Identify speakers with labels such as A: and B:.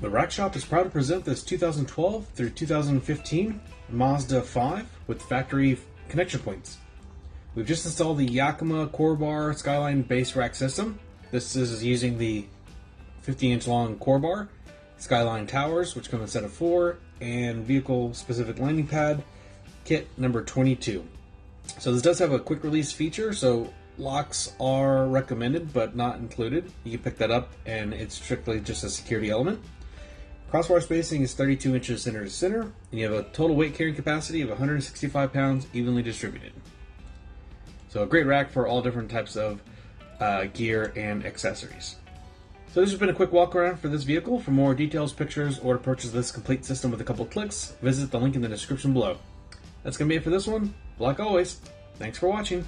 A: The Rack Shop is proud to present this 2012 through 2015 Mazda 5 with factory connection points. We've just installed the Yakima CoreBar SkyLine base rack system. This is using the 50-inch long CoreBar, SkyLine towers, which come in a set of 4, and vehicle-specific landing pad, kit number 22. So this does have a quick release feature, so locks are recommended but not included. You can pick that up and it's strictly just a security element. Crossbar spacing is 32 inches center to center, and you have a total weight carrying capacity of 165 pounds evenly distributed. So a great rack for all different types of gear and accessories. So this has been a quick walk around for this vehicle. For more details, pictures, or to purchase this complete system with a couple clicks, visit the link in the description below. That's going to be it for this one. Like always, thanks for watching.